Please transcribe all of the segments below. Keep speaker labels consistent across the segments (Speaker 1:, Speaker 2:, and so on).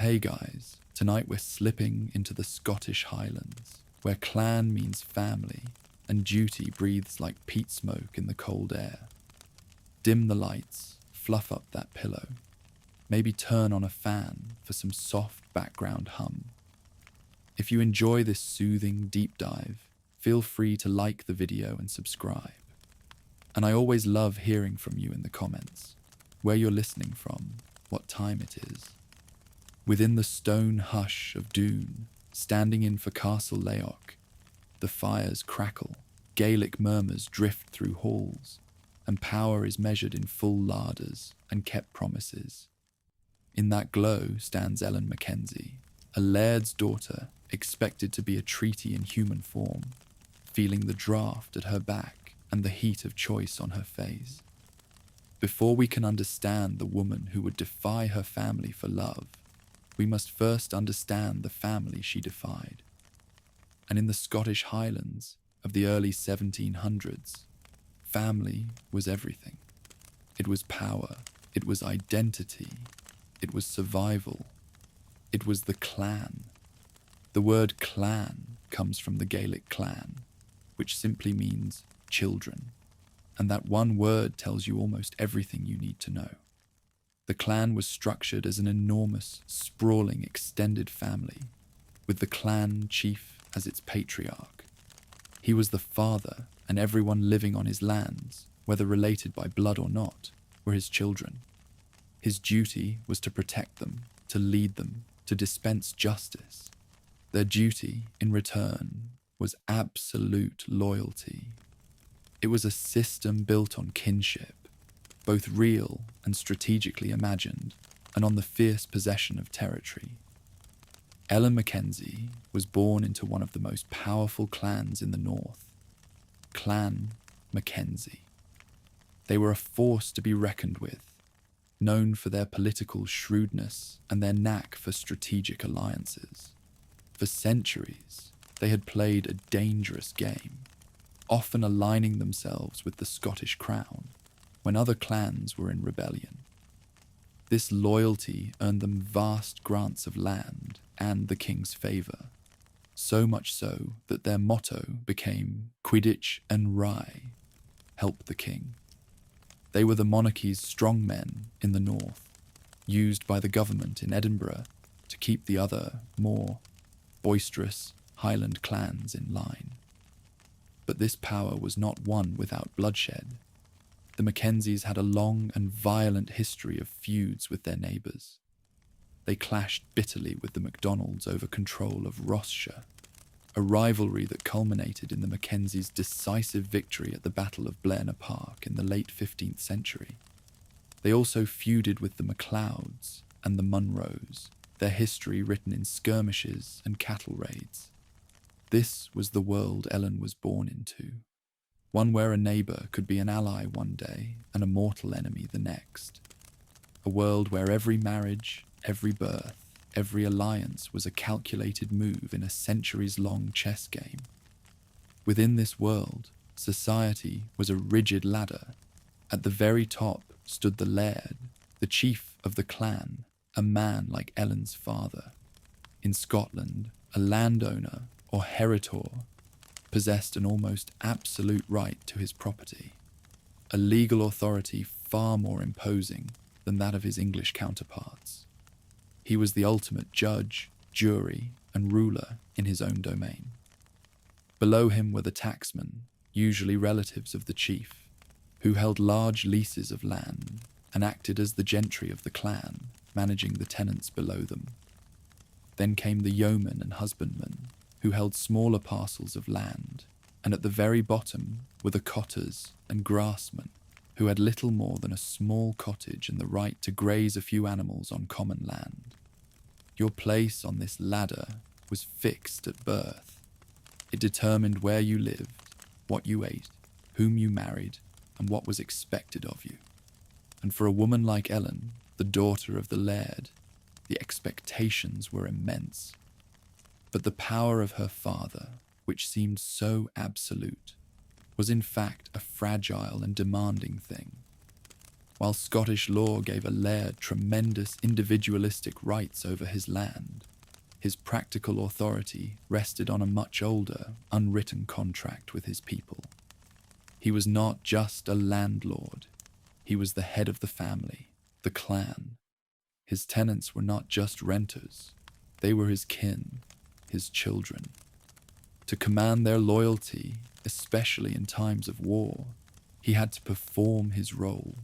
Speaker 1: Hey guys, tonight we're slipping into the Scottish Highlands, where clan means family and duty breathes like peat smoke in the cold air. Dim the lights, fluff up that pillow, maybe turn on a fan for some soft background hum. If you enjoy this soothing deep dive, feel free to like the video and subscribe. And I always love hearing from you in the comments, where you're listening from, what time it is. Within the stone hush of Doune, standing in for Castle Leoch, the fires crackle, Gaelic murmurs drift through halls, and power is measured in full larders and kept promises. In that glow stands Ellen MacKenzie, a laird's daughter expected to be a treaty in human form, feeling the draft at her back and the heat of choice on her face. Before we can understand the woman who would defy her family for love, we must first understand the family she defied. And in the Scottish Highlands of the early 1700s, family was everything. It was power, it was identity, it was survival, it was the clan. The word clan comes from the Gaelic clan, which simply means children, and that one word tells you almost everything you need to know. The clan was structured as an enormous, sprawling, extended family, with the clan chief as its patriarch. He was the father, and everyone living on his lands, whether related by blood or not, were his children. His duty was to protect them, to lead them, to dispense justice. Their duty, in return, was absolute loyalty. It was a system built on kinship, both real and strategically imagined, and on the fierce possession of territory. Ellen MacKenzie was born into one of the most powerful clans in the north, Clann MacKenzie. They were a force to be reckoned with, known for their political shrewdness and their knack for strategic alliances. For centuries, they had played a dangerous game, often aligning themselves with the Scottish crown when other clans were in rebellion. This loyalty earned them vast grants of land and the king's favour, so much so that their motto became Quidditch and Rye, help the king. They were the monarchy's strongmen in the north, used by the government in Edinburgh to keep the other, more boisterous Highland clans in line. But this power was not won without bloodshed. The Mackenzies had a long and violent history of feuds with their neighbours. They clashed bitterly with the MacDonalds over control of Rossshire, a rivalry that culminated in the Mackenzies' decisive victory at the Battle of Blairna Park in the late 15th century. They also feuded with the MacLeods and the Munros, their history written in skirmishes and cattle raids. This was the world Ellen was born into, one where a neighbour could be an ally one day and a mortal enemy the next. A world where every marriage, every birth, every alliance was a calculated move in a centuries-long chess game. Within this world, society was a rigid ladder. At the very top stood the Laird, the chief of the clan, a man like Ellen's father. In Scotland, a landowner or heritor possessed an almost absolute right to his property, a legal authority far more imposing than that of his English counterparts. He was the ultimate judge, jury, and ruler in his own domain. Below him were the tacksmen, usually relatives of the chief, who held large leases of land and acted as the gentry of the clan, managing the tenants below them. Then came the yeomen and husbandmen, who held smaller parcels of land, and at the very bottom were the cotters and grassmen, who had little more than a small cottage and the right to graze a few animals on common land. Your place on this ladder was fixed at birth. It determined where you lived, what you ate, whom you married, and what was expected of you. And for a woman like Ellen, the daughter of the Laird, the expectations were immense. But the power of her father, which seemed so absolute, was in fact a fragile and demanding thing. While Scottish law gave a laird tremendous individualistic rights over his land, his practical authority rested on a much older, unwritten contract with his people. He was not just a landlord, he was the head of the family, the clan. His tenants were not just renters, they were his kin, his children. To command their loyalty, especially in times of war, he had to perform his role.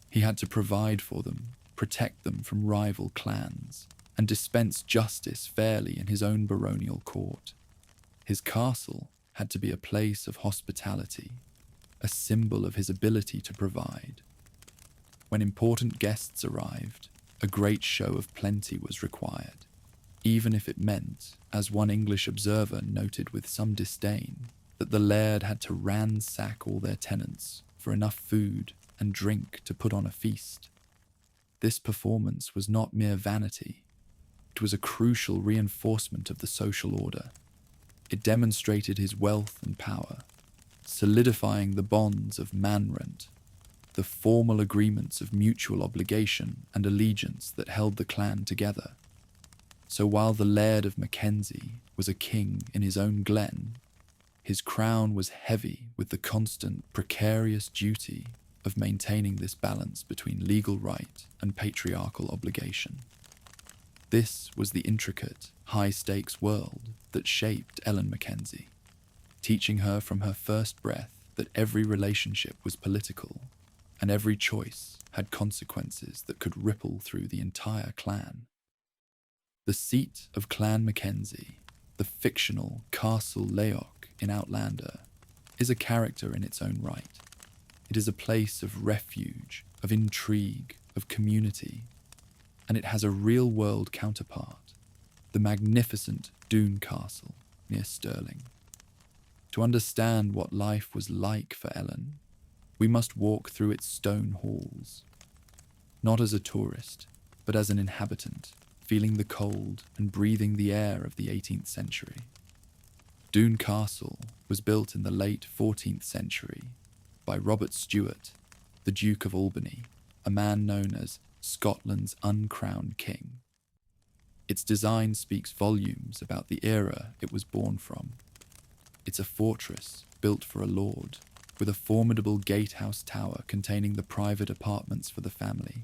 Speaker 1: He had to provide for them, protect them from rival clans, and dispense justice fairly in his own baronial court. His castle had to be a place of hospitality, a symbol of his ability to provide. When important guests arrived, a great show of plenty was required, even if it meant, as one English observer noted with some disdain, that the laird had to ransack all their tenants for enough food and drink to put on a feast. This performance was not mere vanity. It was a crucial reinforcement of the social order. It demonstrated his wealth and power, solidifying the bonds of manrent, the formal agreements of mutual obligation and allegiance that held the clan together. So while the Laird of MacKenzie was a king in his own glen, his crown was heavy with the constant, precarious duty of maintaining this balance between legal right and patriarchal obligation. This was the intricate, high-stakes world that shaped Ellen MacKenzie, teaching her from her first breath that every relationship was political, and every choice had consequences that could ripple through the entire clan. The seat of Clan MacKenzie, the fictional Castle Leoch in Outlander, is a character in its own right. It is a place of refuge, of intrigue, of community, and it has a real-world counterpart, the magnificent Doune Castle near Stirling. To understand what life was like for Ellen, we must walk through its stone halls, not as a tourist, but as an inhabitant, feeling the cold and breathing the air of the 18th century. Doune Castle was built in the late 14th century by Robert Stewart, the Duke of Albany, a man known as Scotland's uncrowned king. Its design speaks volumes about the era it was born from. It's a fortress built for a lord, with a formidable gatehouse tower containing the private apartments for the family,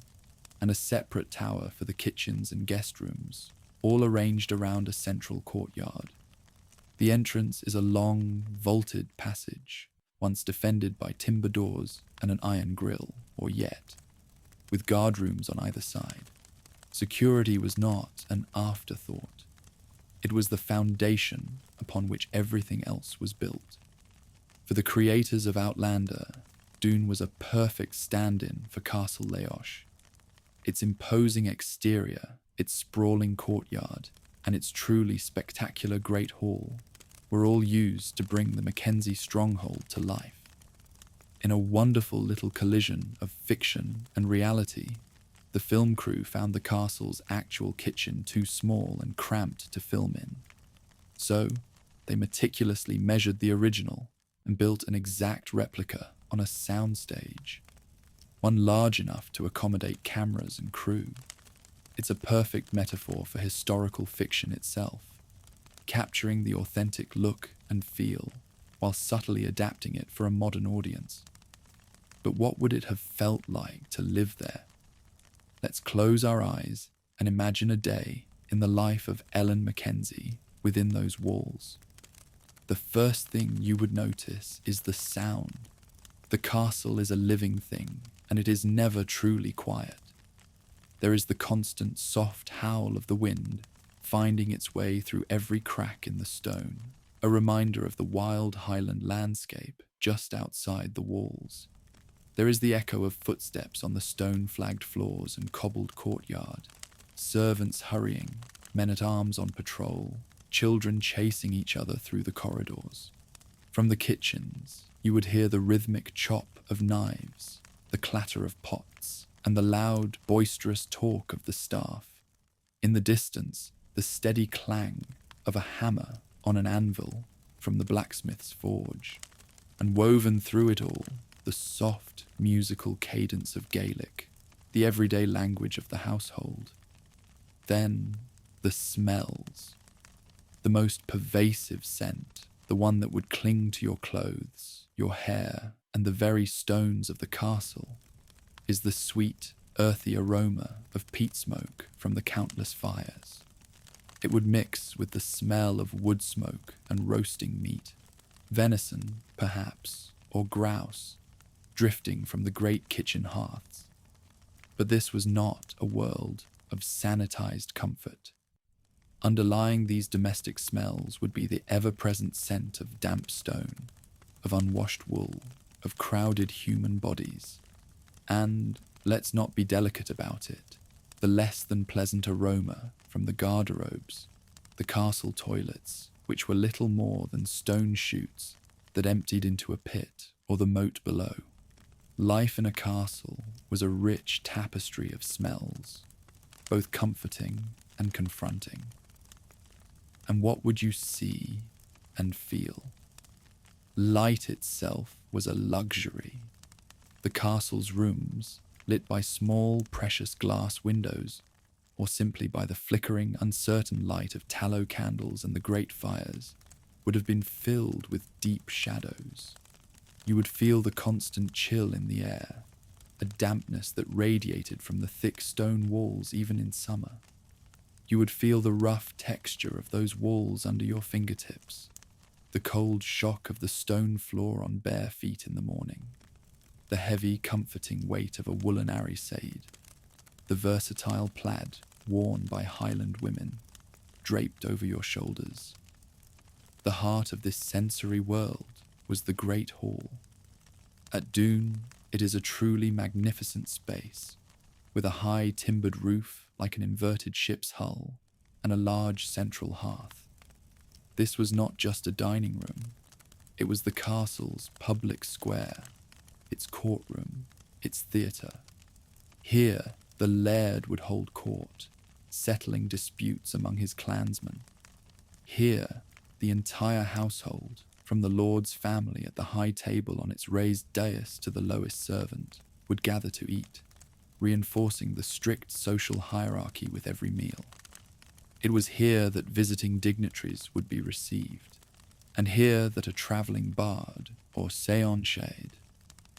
Speaker 1: and a separate tower for the kitchens and guest rooms, all arranged around a central courtyard. The entrance is a long, vaulted passage, once defended by timber doors and an iron grille, or yett, with guard rooms on either side. Security was not an afterthought. It was the foundation upon which everything else was built. For the creators of Outlander, Doune was a perfect stand-in for Castle Leoch. Its imposing exterior, its sprawling courtyard, and its truly spectacular Great Hall were all used to bring the Mackenzie stronghold to life. In a wonderful little collision of fiction and reality, the film crew found the castle's actual kitchen too small and cramped to film in. So, they meticulously measured the original and built an exact replica on a soundstage, one large enough to accommodate cameras and crew. It's a perfect metaphor for historical fiction itself, capturing the authentic look and feel while subtly adapting it for a modern audience. But what would it have felt like to live there? Let's close our eyes and imagine a day in the life of Ellen MacKenzie within those walls. The first thing you would notice is the sound. The castle is a living thing, and it is never truly quiet. There is the constant soft howl of the wind, finding its way through every crack in the stone, a reminder of the wild Highland landscape just outside the walls. There is the echo of footsteps on the stone-flagged floors and cobbled courtyard, servants hurrying, men-at-arms on patrol, children chasing each other through the corridors. From the kitchens, you would hear the rhythmic chop of knives, the clatter of pots, and the loud, boisterous talk of the staff. In the distance, the steady clang of a hammer on an anvil from the blacksmith's forge. And woven through it all, the soft, musical cadence of Gaelic, the everyday language of the household. Then, the smells. The most pervasive scent, the one that would cling to your clothes, your hair, and the very stones of the castle, is the sweet, earthy aroma of peat smoke from the countless fires. It would mix with the smell of wood smoke and roasting meat, venison, perhaps, or grouse, drifting from the great kitchen hearths. But this was not a world of sanitized comfort. Underlying these domestic smells would be the ever-present scent of damp stone, of unwashed wool, of crowded human bodies, and, let's not be delicate about it, the less than pleasant aroma from the garderobes, the castle toilets, which were little more than stone chutes that emptied into a pit or the moat below. Life in a castle was a rich tapestry of smells, both comforting and confronting. And what would you see and feel? Light itself was a luxury. The castle's rooms, lit by small, precious glass windows, or simply by the flickering, uncertain light of tallow candles and the great fires, would have been filled with deep shadows. You would feel the constant chill in the air, a dampness that radiated from the thick stone walls even in summer. You would feel the rough texture of those walls under your fingertips, the cold shock of the stone floor on bare feet in the morning, the heavy, comforting weight of a woolen arisaid, the versatile plaid worn by Highland women, draped over your shoulders. The heart of this sensory world was the Great Hall. At Doune, it is a truly magnificent space, with a high timbered roof like an inverted ship's hull, and a large central hearth. This was not just a dining room, it was the castle's public square, its courtroom, its theatre. Here, the Laird would hold court, settling disputes among his clansmen. Here, the entire household, from the lord's family at the high table on its raised dais to the lowest servant, would gather to eat, reinforcing the strict social hierarchy with every meal. It was here that visiting dignitaries would be received, and here that a travelling bard, or seanchaid,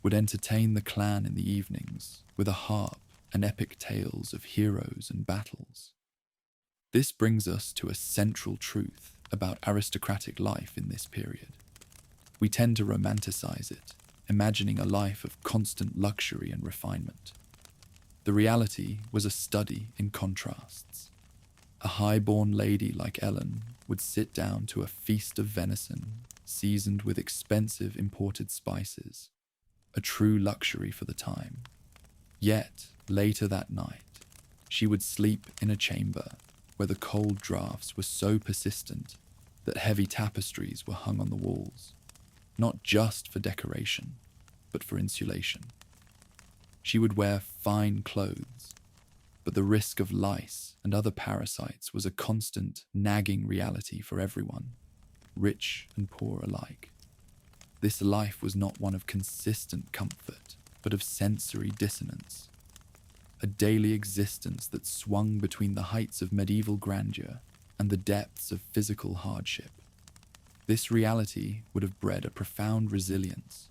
Speaker 1: would entertain the clan in the evenings with a harp and epic tales of heroes and battles. This brings us to a central truth about aristocratic life in this period. We tend to romanticize it, imagining a life of constant luxury and refinement. The reality was a study in contrasts. A high-born lady like Ellen would sit down to a feast of venison seasoned with expensive imported spices, a true luxury for the time. Yet, later that night, she would sleep in a chamber where the cold draughts were so persistent that heavy tapestries were hung on the walls, not just for decoration, but for insulation. She would wear fine clothes, but the risk of lice and other parasites was a constant, nagging reality for everyone, rich and poor alike. This life was not one of consistent comfort, but of sensory dissonance, a daily existence that swung between the heights of medieval grandeur and the depths of physical hardship. This reality would have bred a profound resilience,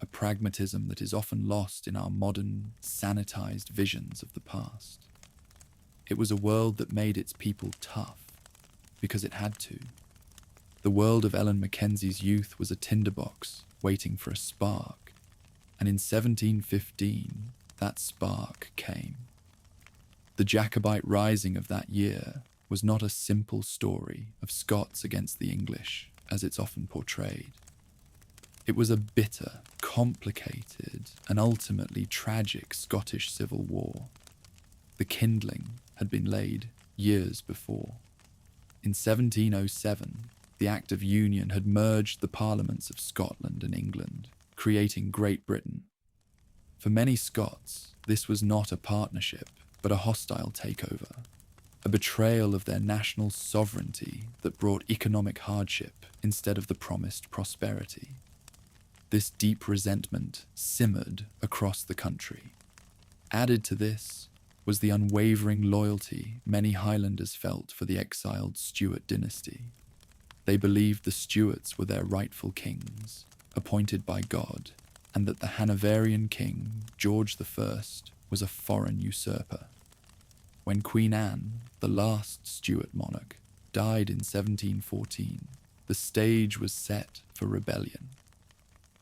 Speaker 1: a pragmatism that is often lost in our modern, sanitized visions of the past. It was a world that made its people tough, because it had to. The world of Ellen MacKenzie's youth was a tinderbox waiting for a spark, and in 1715, that spark came. The Jacobite rising of that year was not a simple story of Scots against the English, as it's often portrayed. It was a bitter, complicated, and ultimately tragic Scottish civil war. The kindling had been laid years before. In 1707, the Act of Union had merged the parliaments of Scotland and England, creating Great Britain. For many Scots, this was not a partnership, but a hostile takeover, a betrayal of their national sovereignty that brought economic hardship instead of the promised prosperity. This deep resentment simmered across the country. Added to this was the unwavering loyalty many Highlanders felt for the exiled Stuart dynasty. They believed the Stuarts were their rightful kings, appointed by God, and that the Hanoverian king, George I, was a foreign usurper. When Queen Anne, the last Stuart monarch, died in 1714, the stage was set for rebellion.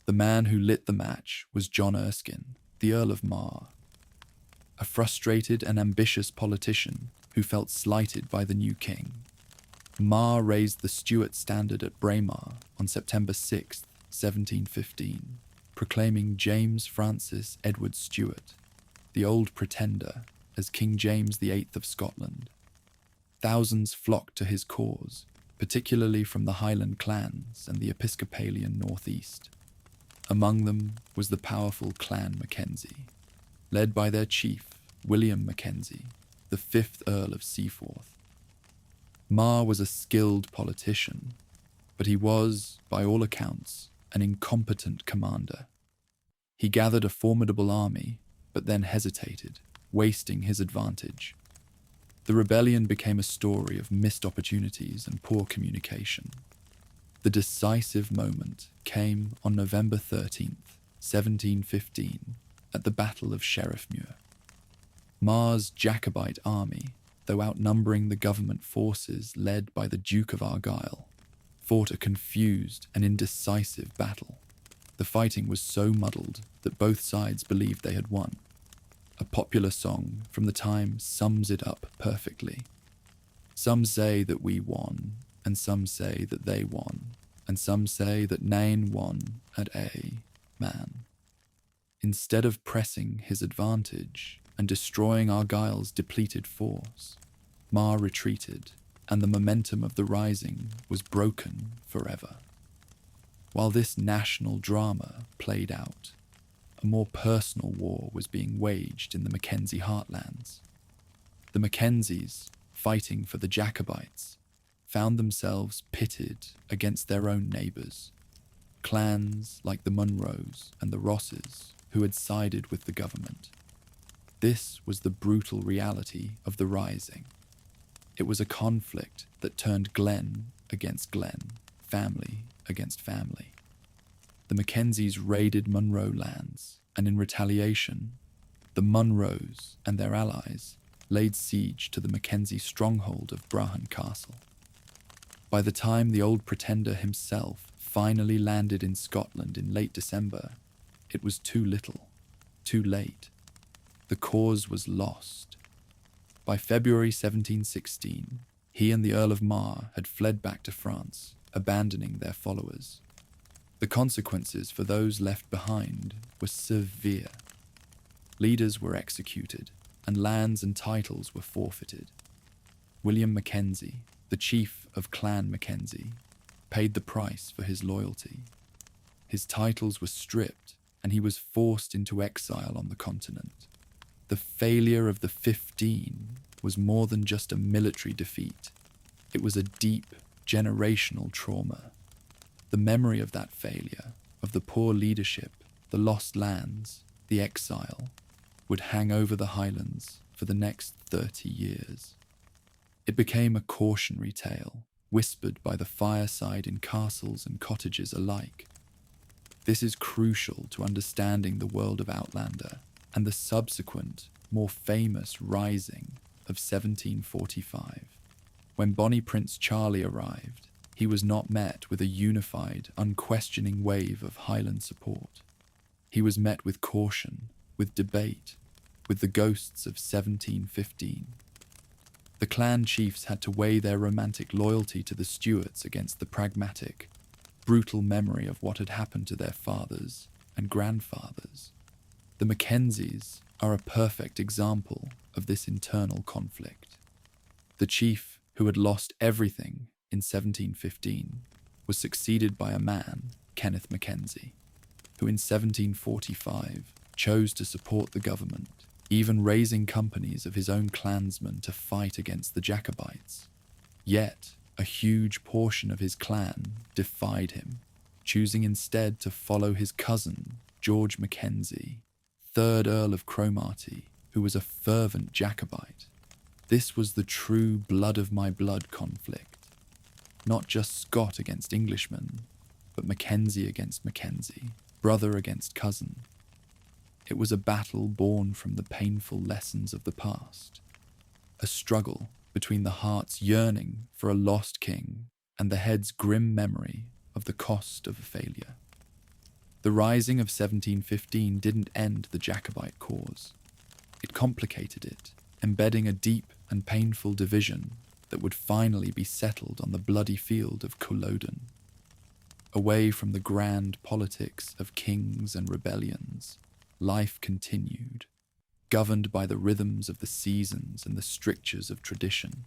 Speaker 1: The man who lit the match was John Erskine, the Earl of Mar, a frustrated and ambitious politician who felt slighted by the new king. Mar raised the Stuart standard at Braemar on September 6, 1715, proclaiming James Francis Edward Stuart, the Old Pretender, as King James VIII of Scotland. Thousands flocked to his cause, particularly from the Highland clans and the Episcopalian northeast. Among them was the powerful Clan MacKenzie, led by their chief, William MacKenzie, the 5th Earl of Seaforth. Mar was a skilled politician, but he was, by all accounts, an incompetent commander. He gathered a formidable army, but then hesitated, wasting his advantage. The rebellion became a story of missed opportunities and poor communication. The decisive moment came on November 13th, 1715, at the Battle of Sheriffmuir. Mar's Jacobite army, though outnumbering the government forces led by the Duke of Argyll, fought a confused and indecisive battle. The fighting was so muddled that both sides believed they had won. A popular song from the time sums it up perfectly. Some say that we won, and some say that they won, and some say that nane won at a man. Instead of pressing his advantage and destroying Argyll's depleted force, Mar retreated, and the momentum of the rising was broken forever. While this national drama played out, a more personal war was being waged in the Mackenzie heartlands. The Mackenzies, fighting for the Jacobites, found themselves pitted against their own neighbours, clans like the Munros and the Rosses, who had sided with the government. This was the brutal reality of the rising. It was a conflict that turned Glen against Glen, family against family. The Mackenzies raided Munro lands, and in retaliation, the Munros and their allies laid siege to the Mackenzie stronghold of Doune Castle. By the time the Old Pretender himself finally landed in Scotland in late December, it was too little, too late. The cause was lost. By February 1716, he and the Earl of Mar had fled back to France, abandoning their followers. The consequences for those left behind were severe. Leaders were executed, and lands and titles were forfeited. William MacKenzie, the chief of Clan MacKenzie, paid the price for his loyalty. His titles were stripped, and he was forced into exile on the continent. The failure of the 15 was more than just a military defeat. It was a deep, generational trauma. The memory of that failure, of the poor leadership, the lost lands, the exile, would hang over the Highlands for the next 30 years. It became a cautionary tale, whispered by the fireside in castles and cottages alike. This is crucial to understanding the world of Outlander and the subsequent, more famous rising of 1745. When Bonnie Prince Charlie arrived, he was not met with a unified, unquestioning wave of Highland support. He was met with caution, with debate, with the ghosts of 1715. The clan chiefs had to weigh their romantic loyalty to the Stuarts against the pragmatic, brutal memory of what had happened to their fathers and grandfathers. The Mackenzies are a perfect example of this internal conflict. The chief, who had lost everything in 1715, was succeeded by a man, Kenneth Mackenzie, who in 1745 chose to support the government, even raising companies of his own clansmen to fight against the Jacobites. Yet, a huge portion of his clan defied him, choosing instead to follow his cousin, George MacKenzie, 3rd Earl of Cromarty, who was a fervent Jacobite. This was the true blood-of-my-blood conflict. Not just Scot against Englishman, but Mackenzie against Mackenzie, brother against cousin. It was a battle born from the painful lessons of the past, a struggle between the heart's yearning for a lost king and the head's grim memory of the cost of a failure. The rising of 1715 didn't end the Jacobite cause. It complicated it, embedding a deep and painful division that would finally be settled on the bloody field of Culloden. Away from the grand politics of kings and rebellions, life continued, governed by the rhythms of the seasons and the strictures of tradition.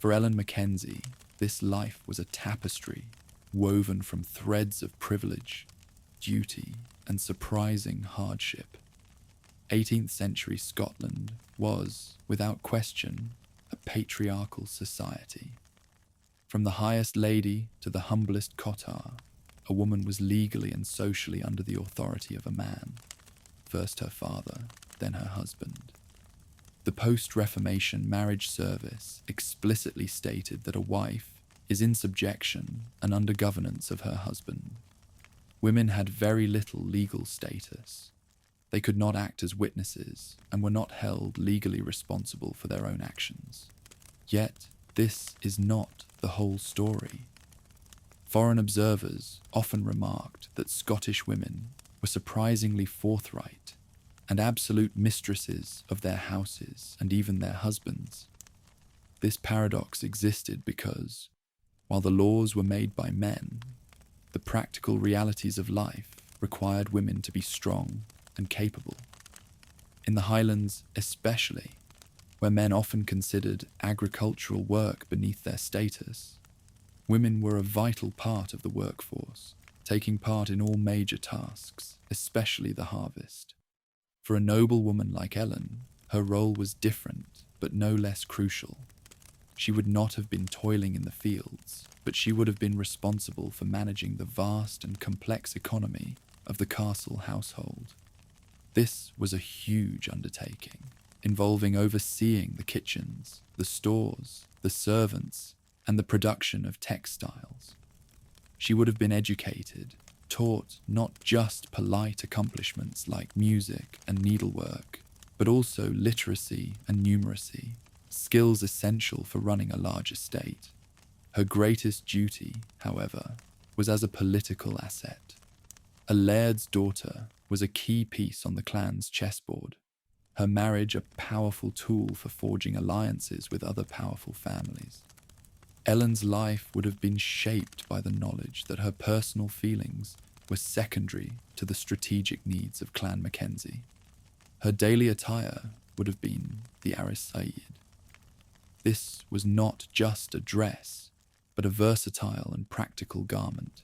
Speaker 1: For Ellen MacKenzie, this life was a tapestry woven from threads of privilege, duty, and surprising hardship. 18th century Scotland was, without question, a patriarchal society. From the highest lady to the humblest cotar, a woman was legally and socially under the authority of a man, first her father, then her husband. The post-Reformation marriage service explicitly stated that a wife is in subjection and under governance of her husband. Women had very little legal status. They could not act as witnesses and were not held legally responsible for their own actions. Yet, this is not the whole story. Foreign observers often remarked that Scottish women were surprisingly forthright and absolute mistresses of their houses and even their husbands. This paradox existed because, while the laws were made by men, the practical realities of life required women to be strong and capable. In the Highlands especially, where men often considered agricultural work beneath their status, women were a vital part of the workforce, taking part in all major tasks, especially the harvest. For a noble woman like Ellen, her role was different, but no less crucial. She would not have been toiling in the fields, but she would have been responsible for managing the vast and complex economy of the castle household. This was a huge undertaking, involving overseeing the kitchens, the stores, the servants, and the production of textiles. She would have been educated, taught not just polite accomplishments like music and needlework, but also literacy and numeracy, skills essential for running a large estate. Her greatest duty, however, was as a political asset. A laird's daughter was a key piece on the clan's chessboard, her marriage a powerful tool for forging alliances with other powerful families. Ellen's life would have been shaped by the knowledge that her personal feelings were secondary to the strategic needs of Clan Mackenzie. Her daily attire would have been the arisaid. This was not just a dress, but a versatile and practical garment.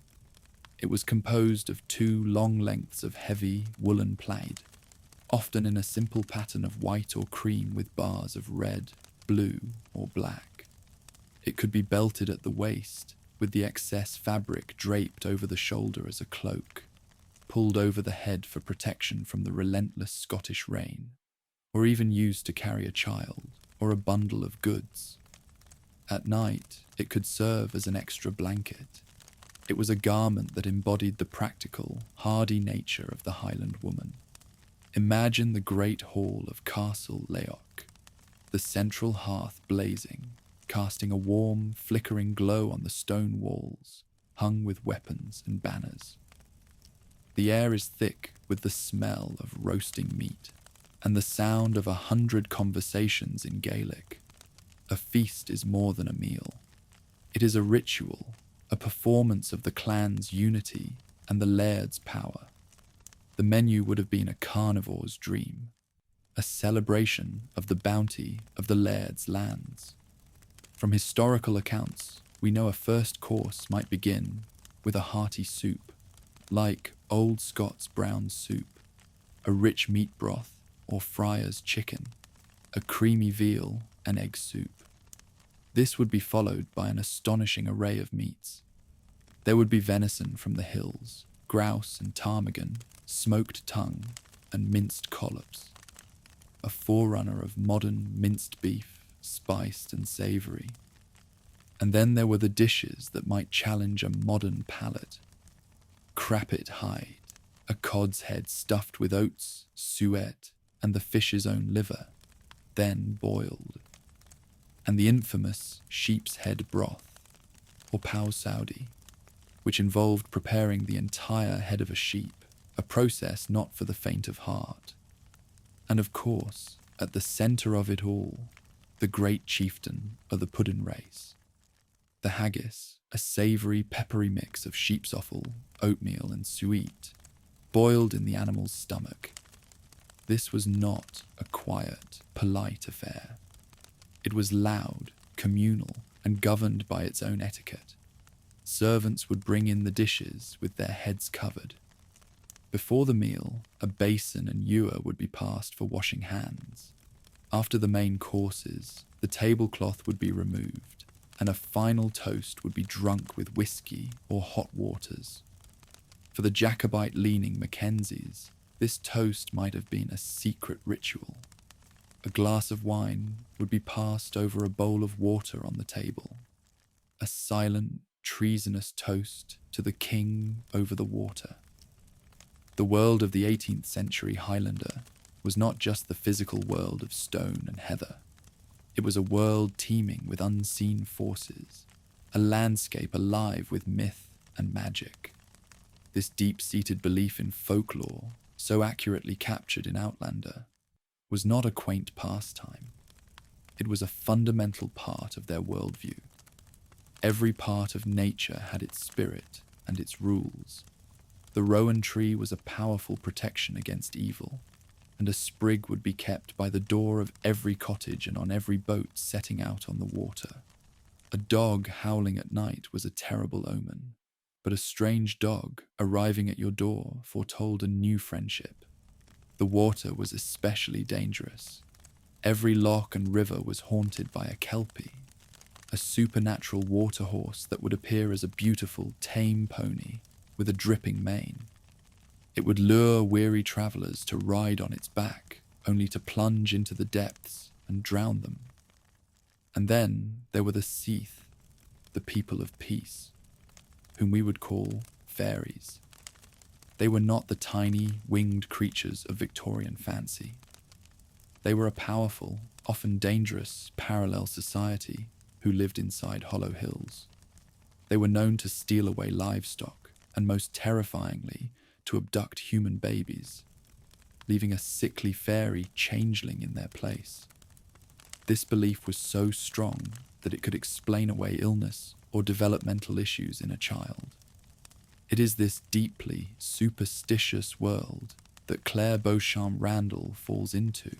Speaker 1: It was composed of 2 long lengths of heavy woolen plaid, often in a simple pattern of white or cream with bars of red, blue, or black. It could be belted at the waist, with the excess fabric draped over the shoulder as a cloak, pulled over the head for protection from the relentless Scottish rain, or even used to carry a child or a bundle of goods. At night, it could serve as an extra blanket. It was a garment that embodied the practical, hardy nature of the Highland woman. Imagine the great hall of Castle Leoch, the central hearth blazing, casting a warm, flickering glow on the stone walls, hung with weapons and banners. The air is thick with the smell of roasting meat, and the sound of 100 conversations in Gaelic. A feast is more than a meal. It is a ritual, a performance of the clan's unity and the laird's power. The menu would have been a carnivore's dream, a celebration of the bounty of the laird's lands. From historical accounts, we know a first course might begin with a hearty soup, like old Scots brown soup, a rich meat broth or friar's chicken, a creamy veal and egg soup. This would be followed by an astonishing array of meats. There would be venison from the hills, grouse and ptarmigan, smoked tongue, and minced collops. A forerunner of modern minced beef, spiced and savoury. And then there were the dishes that might challenge a modern palate. Crappit hide, a cod's head stuffed with oats, suet, and the fish's own liver, then boiled. And the infamous sheep's head broth, or pau saudi, which involved preparing the entire head of a sheep, a process not for the faint of heart. And of course, at the centre of it all, the great chieftain of the Puddin race. The haggis, a savoury, peppery mix of sheep's offal, oatmeal and suet, boiled in the animal's stomach. This was not a quiet, polite affair. It was loud, communal, and governed by its own etiquette. Servants would bring in the dishes with their heads covered. Before the meal, a basin and ewer would be passed for washing hands. After the main courses, the tablecloth would be removed, and a final toast would be drunk with whiskey or hot waters. For the Jacobite-leaning Mackenzies, this toast might have been a secret ritual. A glass of wine would be passed over a bowl of water on the table. A silent, treasonous toast to the king over the water. The world of the 18th century Highlander was not just the physical world of stone and heather. It was a world teeming with unseen forces, a landscape alive with myth and magic. This deep-seated belief in folklore, so accurately captured in Outlander, was not a quaint pastime. It was a fundamental part of their worldview. Every part of nature had its spirit and its rules. The rowan tree was a powerful protection against evil, and a sprig would be kept by the door of every cottage and on every boat setting out on the water. A dog howling at night was a terrible omen, but a strange dog arriving at your door foretold a new friendship. The water was especially dangerous. Every loch and river was haunted by a kelpie, a supernatural water horse that would appear as a beautiful, tame pony with a dripping mane. It would lure weary travellers to ride on its back, only to plunge into the depths and drown them. And then there were the Seath, the people of peace, whom we would call fairies. They were not the tiny, winged creatures of Victorian fancy. They were a powerful, often dangerous, parallel society who lived inside hollow hills. They were known to steal away livestock, and most terrifyingly, to abduct human babies, leaving a sickly fairy changeling in their place. This belief was so strong that it could explain away illness or developmental issues in a child. It is this deeply superstitious world that Claire Beauchamp Randall falls into,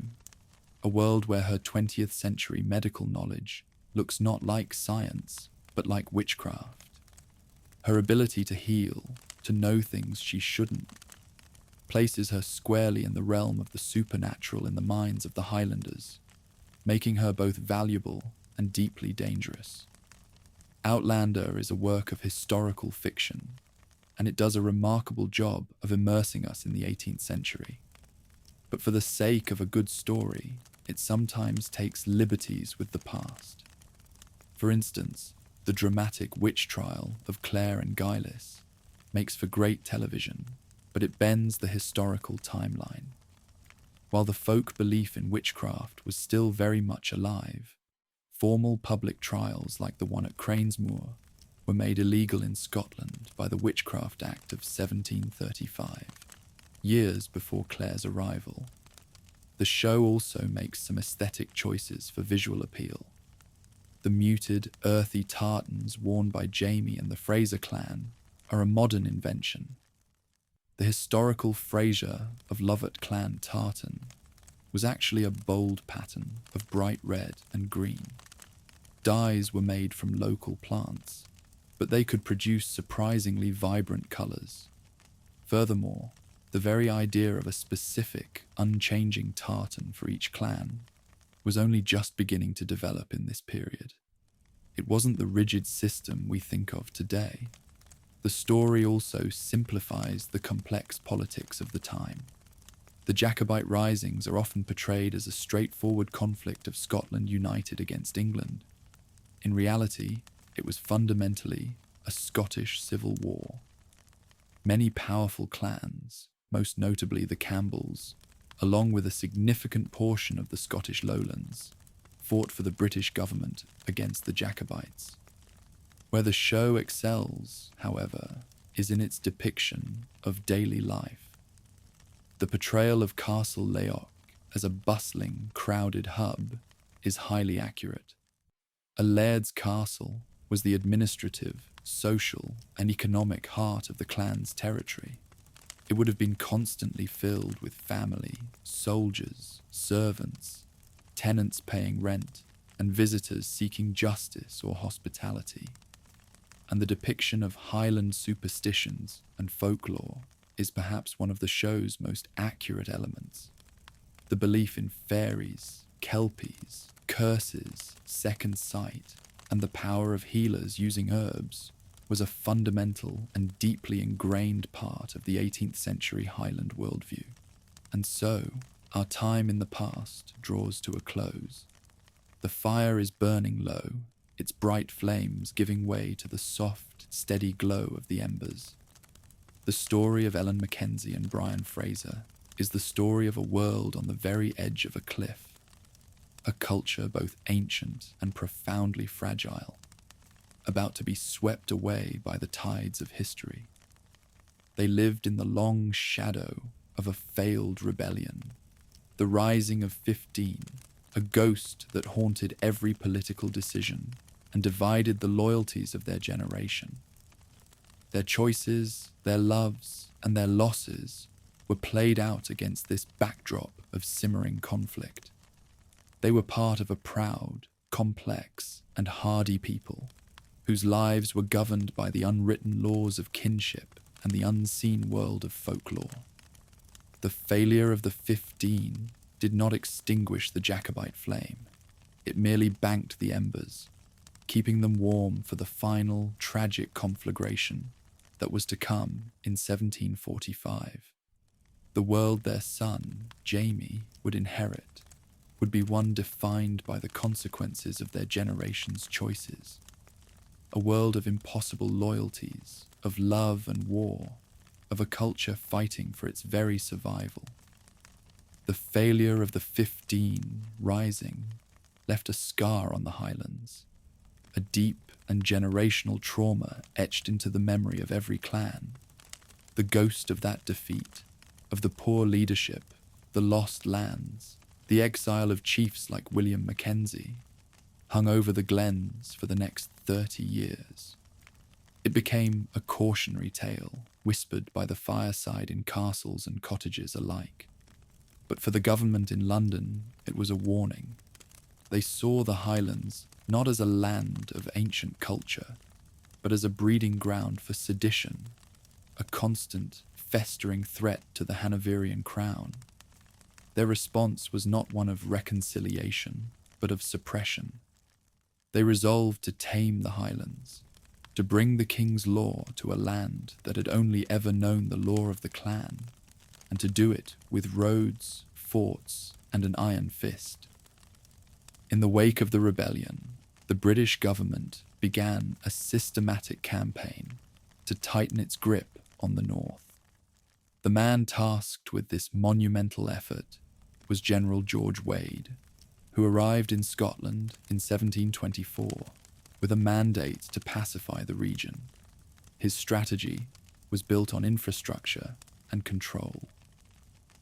Speaker 1: a world where her 20th century medical knowledge looks not like science, but like witchcraft. Her ability to heal, to know things she shouldn't, places her squarely in the realm of the supernatural in the minds of the Highlanders, making her both valuable and deeply dangerous. Outlander is a work of historical fiction, and it does a remarkable job of immersing us in the 18th century. But for the sake of a good story, it sometimes takes liberties with the past. For instance, the dramatic witch trial of Claire and Guylis makes for great television, but it bends the historical timeline. While the folk belief in witchcraft was still very much alive, formal public trials like the one at Cranesmoor were made illegal in Scotland by the Witchcraft Act of 1735, years before Claire's arrival. The show also makes some aesthetic choices for visual appeal. The muted, earthy tartans worn by Jamie and the Fraser clan are a modern invention. The historical Fraser of Lovat clan tartan was actually a bold pattern of bright red and green. Dyes were made from local plants, but they could produce surprisingly vibrant colours. Furthermore, the very idea of a specific, unchanging tartan for each clan was only just beginning to develop in this period. It wasn't the rigid system we think of today. The story also simplifies the complex politics of the time. The Jacobite risings are often portrayed as a straightforward conflict of Scotland united against England. In reality, it was fundamentally a Scottish civil war. Many powerful clans, most notably the Campbells, along with a significant portion of the Scottish lowlands, fought for the British government against the Jacobites. Where the show excels, however, is in its depiction of daily life. The portrayal of Castle Leoch as a bustling, crowded hub is highly accurate. A laird's castle was the administrative, social, and economic heart of the clan's territory. It would have been constantly filled with family, soldiers, servants, tenants paying rent, and visitors seeking justice or hospitality. And the depiction of Highland superstitions and folklore is perhaps one of the show's most accurate elements. The belief in fairies, kelpies, curses, second sight, and the power of healers using herbs was a fundamental and deeply ingrained part of the 18th century Highland worldview. And so, our time in the past draws to a close. The fire is burning low, its bright flames giving way to the soft, steady glow of the embers. The story of Ellen MacKenzie and Brian Fraser is the story of a world on the very edge of a cliff, a culture both ancient and profoundly fragile, about to be swept away by the tides of history. They lived in the long shadow of a failed rebellion, the Rising of 15, a ghost that haunted every political decision and divided the loyalties of their generation. Their choices, their loves, and their losses were played out against this backdrop of simmering conflict. They were part of a proud, complex, and hardy people whose lives were governed by the unwritten laws of kinship and the unseen world of folklore. The failure of the 15 did not extinguish the Jacobite flame. It merely banked the embers, keeping them warm for the final, tragic conflagration that was to come in 1745. The world their son, Jamie, would inherit would be one defined by the consequences of their generation's choices. A world of impossible loyalties, of love and war, of a culture fighting for its very survival. The failure of the 15 rising left a scar on the Highlands, a deep and generational trauma etched into the memory of every clan. The ghost of that defeat, of the poor leadership, the lost lands, the exile of chiefs like William Mackenzie, hung over the Glens for the next 30 years. It became a cautionary tale, whispered by the fireside in castles and cottages alike. But for the government in London, it was a warning. They saw the Highlands not as a land of ancient culture, but as a breeding ground for sedition, a constant, festering threat to the Hanoverian crown. Their response was not one of reconciliation, but of suppression. They resolved to tame the Highlands, to bring the king's law to a land that had only ever known the law of the clan, and to do it with roads, forts, and an iron fist. In the wake of the rebellion, the British government began a systematic campaign to tighten its grip on the north. The man tasked with this monumental effort was General George Wade, who arrived in Scotland in 1724 with a mandate to pacify the region. His strategy was built on infrastructure and control.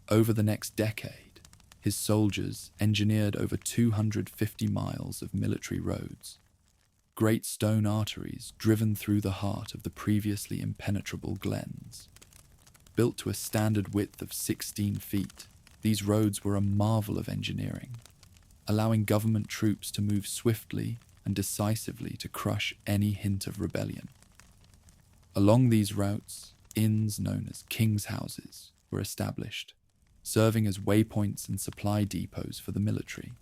Speaker 1: Over the next decade, his soldiers engineered over 250 miles of military roads, great stone arteries driven through the heart of the previously impenetrable glens. Built to a standard width of 16 feet, these roads were a marvel of engineering, allowing government troops to move swiftly and decisively to crush any hint of rebellion. Along these routes, inns known as king's houses were established, serving as waypoints and supply depots for the military.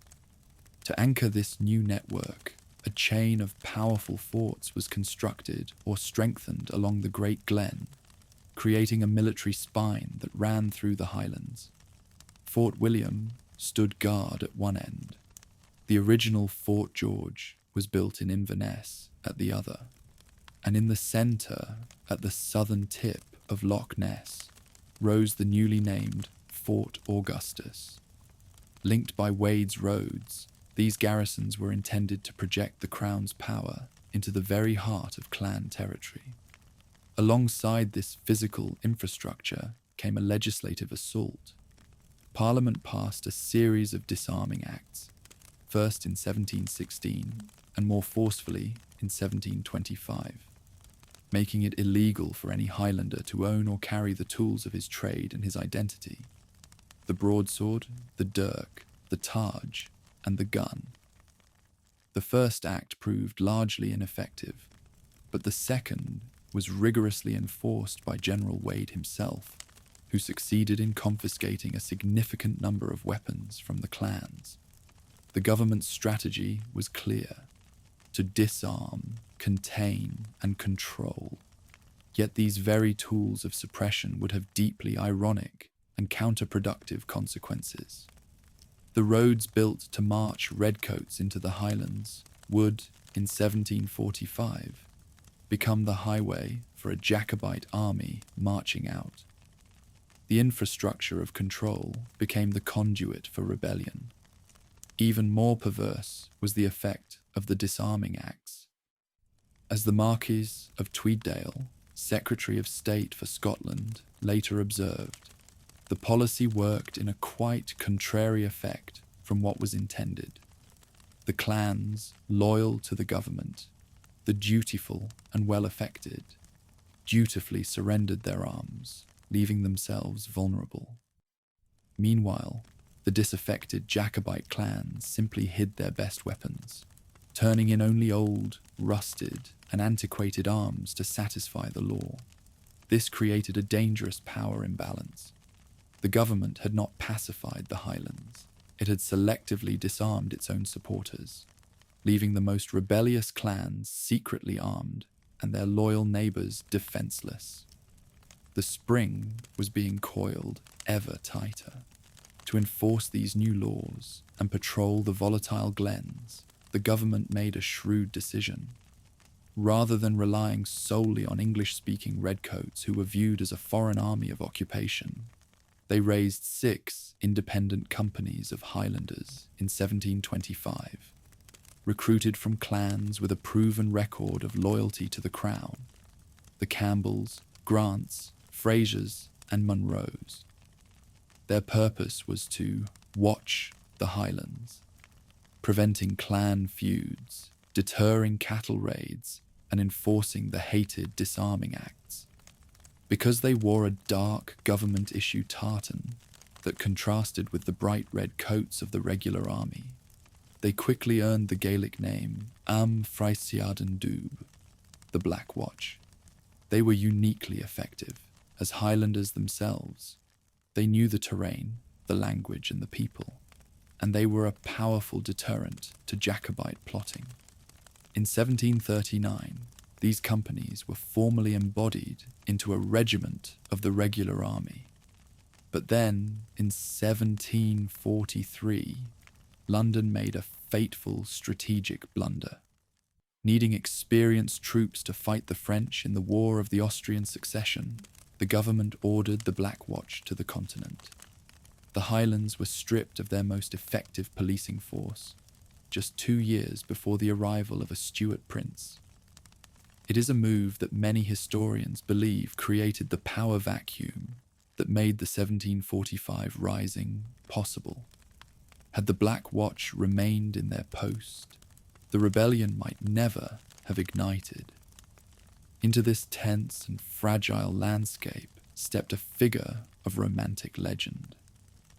Speaker 1: To anchor this new network, a chain of powerful forts was constructed or strengthened along the Great Glen, creating a military spine that ran through the Highlands. Fort William stood guard at one end. The original Fort George was built in Inverness at the other, and in the centre, at the southern tip of Loch Ness, rose the newly named Fort Augustus. Linked by Wade's roads, these garrisons were intended to project the Crown's power into the very heart of clan territory. Alongside this physical infrastructure came a legislative assault. Parliament passed a series of disarming acts, first in 1716 and more forcefully in 1725, making it illegal for any Highlander to own or carry the tools of his trade and his identity: the broadsword, the dirk, the targe, and the gun. The first act proved largely ineffective, but the second was rigorously enforced by General Wade himself, who succeeded in confiscating a significant number of weapons from the clans. The government's strategy was clear: to disarm, contain, and control. Yet these very tools of suppression would have deeply ironic and counterproductive consequences. The roads built to march redcoats into the Highlands would, in 1745, become the highway for a Jacobite army marching out. The infrastructure of control became the conduit for rebellion. Even more perverse was the effect of the Disarming Acts. As the Marquis of Tweeddale, Secretary of State for Scotland, later observed, the policy worked in a quite contrary effect from what was intended. The clans, loyal to the government, the dutiful and well-affected, dutifully surrendered their arms, leaving themselves vulnerable. Meanwhile, the disaffected Jacobite clans simply hid their best weapons, turning in only old, rusted, and antiquated arms to satisfy the law. This created a dangerous power imbalance. The government had not pacified the Highlands. It had selectively disarmed its own supporters, leaving the most rebellious clans secretly armed and their loyal neighbours defenceless. The spring was being coiled ever tighter. To enforce these new laws and patrol the volatile glens, the government made a shrewd decision. Rather than relying solely on English-speaking redcoats who were viewed as a foreign army of occupation, they raised 6 independent companies of Highlanders in 1725, recruited from clans with a proven record of loyalty to the Crown: the Campbells, Grants, Frasers, and Munros. Their purpose was to watch the Highlands, preventing clan feuds, deterring cattle raids, and enforcing the hated Disarming Acts. Because they wore a dark government-issue tartan that contrasted with the bright red coats of the regular army, they quickly earned the Gaelic name Am Freisiaden Dubh, the Black Watch. They were uniquely effective, as Highlanders themselves. They knew the terrain, the language, and the people, and they were a powerful deterrent to Jacobite plotting. In 1739, these companies were formally embodied into a regiment of the regular army. But then, in 1743, London made a fateful strategic blunder. Needing experienced troops to fight the French in the War of the Austrian Succession, the government ordered the Black Watch to the continent. The Highlands were stripped of their most effective policing force, just 2 years before the arrival of a Stuart prince. It is a move that many historians believe created the power vacuum that made the 1745 Rising possible. Had the Black Watch remained in their post, the rebellion might never have ignited. Into this tense and fragile landscape stepped a figure of romantic legend: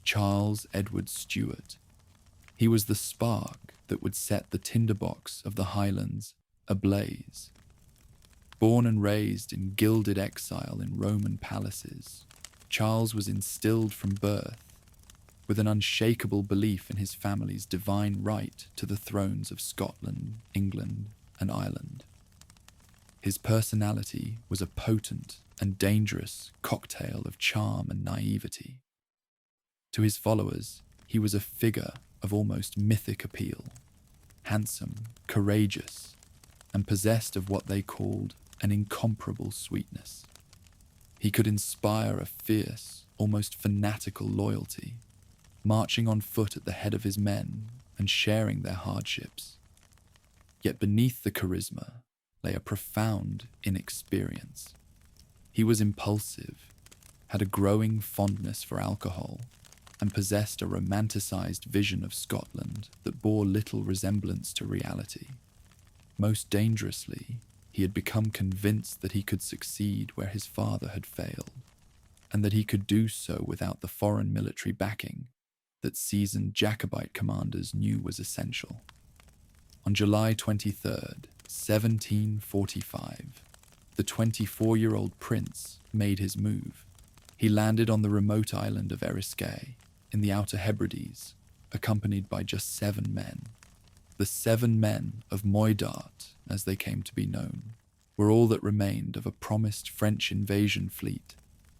Speaker 1: Charles Edward Stuart. He was the spark that would set the tinderbox of the Highlands ablaze. Born and raised in gilded exile in Roman palaces, Charles was instilled from birth with an unshakable belief in his family's divine right to the thrones of Scotland, England, and Ireland. His personality was a potent and dangerous cocktail of charm and naivety. To his followers, he was a figure of almost mythic appeal, handsome, courageous, and possessed of what they called an incomparable sweetness. He could inspire a fierce, almost fanatical loyalty, marching on foot at the head of his men and sharing their hardships. Yet beneath the charisma lay a profound inexperience. He was impulsive, had a growing fondness for alcohol, and possessed a romanticized vision of Scotland that bore little resemblance to reality. Most dangerously, he had become convinced that he could succeed where his father had failed, and that he could do so without the foreign military backing that seasoned Jacobite commanders knew was essential. On July 23rd, 1745, the 24-year-old prince made his move. He landed on the remote island of Arisaid in the Outer Hebrides, accompanied by just 7 men. The 7 men of Moidart, as they came to be known, were all that remained of a promised French invasion fleet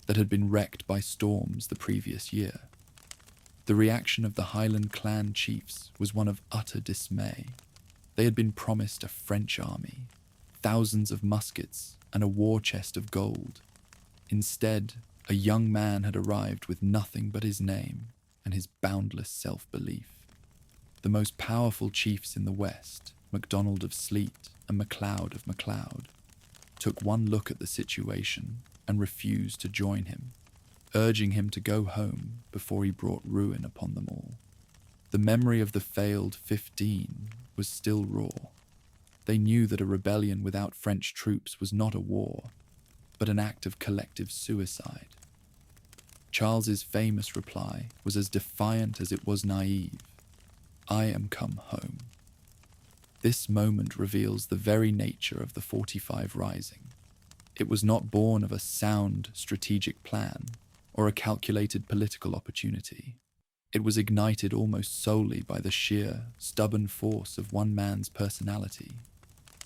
Speaker 1: that had been wrecked by storms the previous year. The reaction of the Highland clan chiefs was one of utter dismay. They had been promised a French army, thousands of muskets, and a war chest of gold. Instead, a young man had arrived with nothing but his name and his boundless self-belief. The most powerful chiefs in the West, MacDonald of Sleat and MacLeod of MacLeod, took one look at the situation and refused to join him, urging him to go home before he brought ruin upon them all. The memory of the failed 15 was still raw. They knew that a rebellion without French troops was not a war, but an act of collective suicide. Charles's famous reply was as defiant as it was naive. "I am come home." This moment reveals the very nature of the 45 Rising. It was not born of a sound strategic plan or a calculated political opportunity. It was ignited almost solely by the sheer, stubborn force of one man's personality.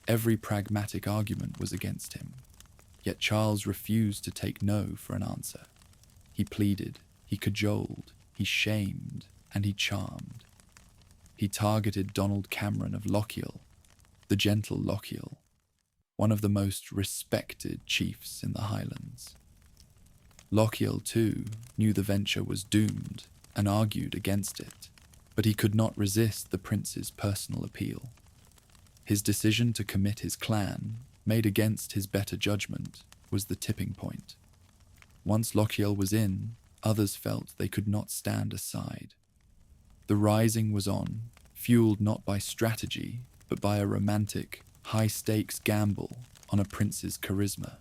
Speaker 1: Every pragmatic argument was against him, yet Charles refused to take no for an answer. He pleaded, he cajoled, he shamed, and he charmed. He targeted Donald Cameron of Lochiel, the gentle Lochiel, one of the most respected chiefs in the Highlands. Lochiel, too, knew the venture was doomed and argued against it, but he could not resist the prince's personal appeal. His decision to commit his clan, made against his better judgment, was the tipping point. Once Lochiel was in, others felt they could not stand aside. The rising was on, fueled not by strategy, but by a romantic, high-stakes gamble on a prince's charisma.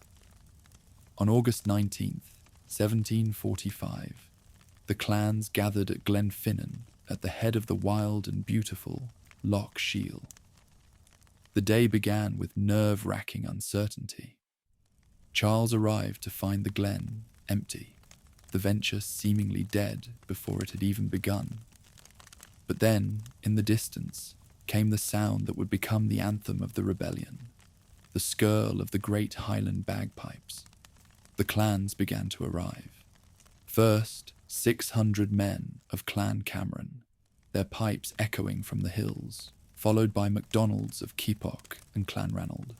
Speaker 1: On August 19th, 1745, the clans gathered at Glenfinnan at the head of the wild and beautiful Loch Shiel. The day began with nerve-wracking uncertainty. Charles arrived to find the glen empty, the venture seemingly dead before it had even begun. But then, in the distance, came the sound that would become the anthem of the rebellion, the skirl of the great Highland bagpipes. The clans began to arrive. First, 600 men of Clan Cameron, their pipes echoing from the hills, followed by MacDonalds of Keepock and Clanranald.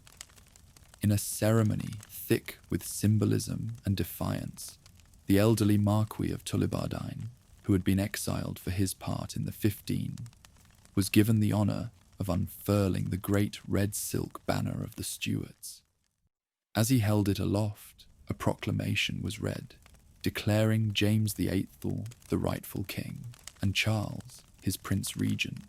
Speaker 1: In a ceremony thick with symbolism and defiance, the elderly Marquis of Tullibardine, who had been exiled for his part in the 15, was given the honour of unfurling the great red silk banner of the Stuarts. As he held it aloft, a proclamation was read, declaring James VIII the rightful king, and Charles his prince regent.